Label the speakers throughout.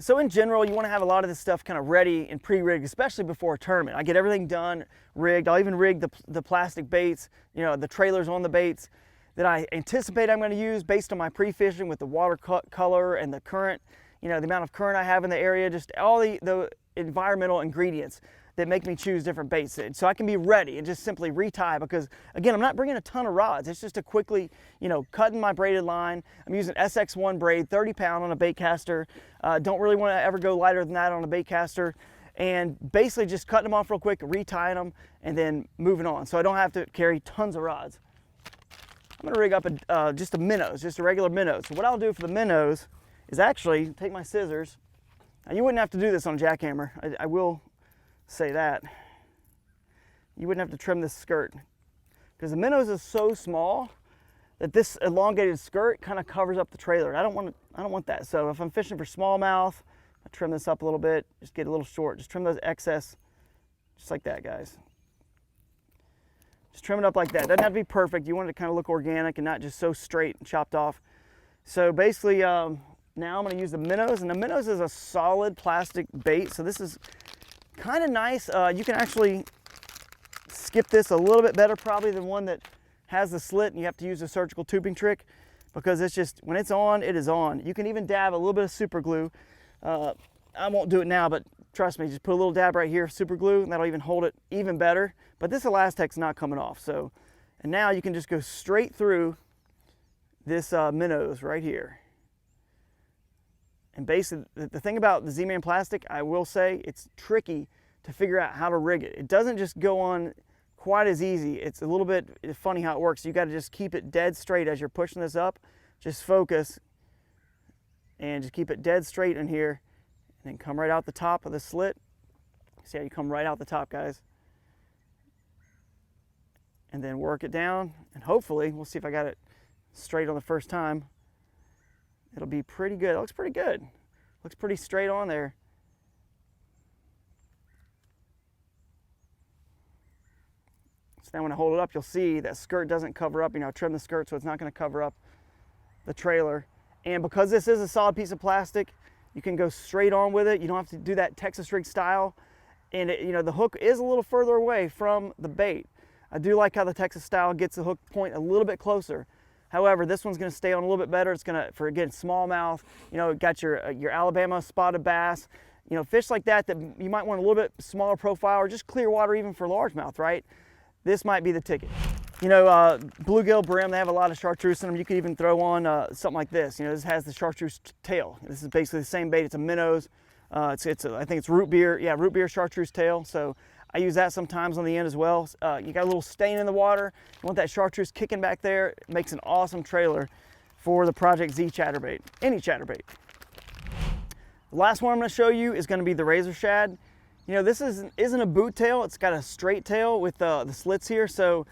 Speaker 1: So in general, you want to have a lot of this stuff kind of ready and pre-rigged, especially before a tournament. I get everything done, rigged. I'll even rig the plastic baits, you know, the trailers on the baits that I anticipate I'm going to use based on my pre-fishing with the water color and the current, you know, the amount of current I have in the area, just all the environmental ingredients that make me choose different baits. So I can be ready and just simply retie, because again, I'm not bringing a ton of rods. It's just a quickly, you know, cutting my braided line. I'm using SX1 braid, 30 pound on a bait caster. Don't really want to ever go lighter than that on a bait caster. And basically just cutting them off real quick, retying them, and then moving on. So I don't have to carry tons of rods. I'm gonna rig up just a minnows, just a regular minnows. So what I'll do for the minnows is actually take my scissors. Now you wouldn't have to do this on a jackhammer. I will say that. You wouldn't have to trim this skirt, because the minnows is so small that this elongated skirt kind of covers up the trailer. I don't want that. So if I'm fishing for smallmouth, I trim this up a little bit, just get a little short. Just trim those excess, just like that, guys. Just trim it up like that. Doesn't have to be perfect. You want it to kind of look organic and not just so straight and chopped off. So basically, now I'm going to use the minnows, and the minnows is a solid plastic bait. So this is kind of nice. You can actually skip this a little bit better probably than one that has the slit and you have to use a surgical tubing trick, because it's just, when it's on, it is on. You can even dab a little bit of super glue. I won't do it now, but trust me, just put a little dab right here, super glue, and that'll even hold it even better. But this elastic's not coming off. So, and now you can just go straight through this minnows right here. And basically, the thing about the Z-Man plastic, I will say, it's tricky to figure out how to rig it. It doesn't just go on quite as easy. It's a little bit funny how it works. You got to just keep it dead straight as you're pushing this up. Just focus and just keep it dead straight in here, and then come right out the top of the slit. See how you come right out the top, guys? And then work it down, and hopefully, we'll see if I got it straight on the first time. It'll be pretty good. It looks pretty good. Looks pretty straight on there. So now when I hold it up, you'll see that skirt doesn't cover up. You know, I trim the skirt so it's not going to cover up the trailer. And because this is a solid piece of plastic, you can go straight on with it. You don't have to do that Texas rig style. And it, you know, the hook is a little further away from the bait. I do like how the Texas style gets the hook point a little bit closer. However, this one's going to stay on a little bit better. It's going to, for again, smallmouth, you know, got your Alabama spotted bass, you know, fish like that you might want a little bit smaller profile, or just clear water even for largemouth, right? This might be the ticket. You know, bluegill brim, they have a lot of chartreuse in them. You could even throw on something like this. You know, this has the chartreuse tail. This is basically the same bait. It's a minnows. I think it's root beer. Yeah, root beer chartreuse tail. So I use that sometimes on the end as well. You got a little stain in the water. You want that chartreuse kicking back there. It makes an awesome trailer for the Project Z chatterbait, any chatterbait. The last one I'm going to show you is going to be the razor shad. You know, this isn't a boot tail. It's got a straight tail with the slits here. So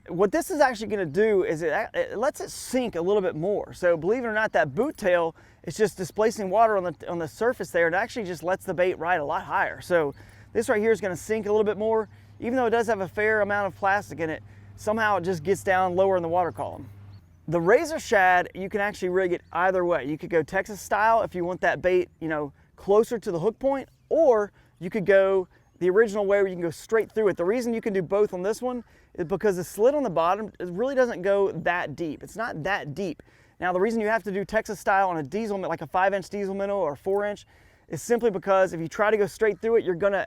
Speaker 1: what this is actually going to do is it lets it sink a little bit more. So believe it or not, that boot tail is just displacing water on the surface there. It actually just lets the bait ride a lot higher. So this right here is going to sink a little bit more. Even though it does have a fair amount of plastic in it, somehow it just gets down lower in the water column. The razor shad, you can actually rig it either way. You could go Texas style if you want that bait, you know, closer to the hook point, or you could go the original way where you can go straight through it. The reason you can do both on this one is because the slit on the bottom, it really doesn't go that deep. It's not that deep. Now the reason you have to do Texas style on a diesel, like a 5-inch diesel minnow or a 4-inch, is simply because if you try to go straight through it, you're gonna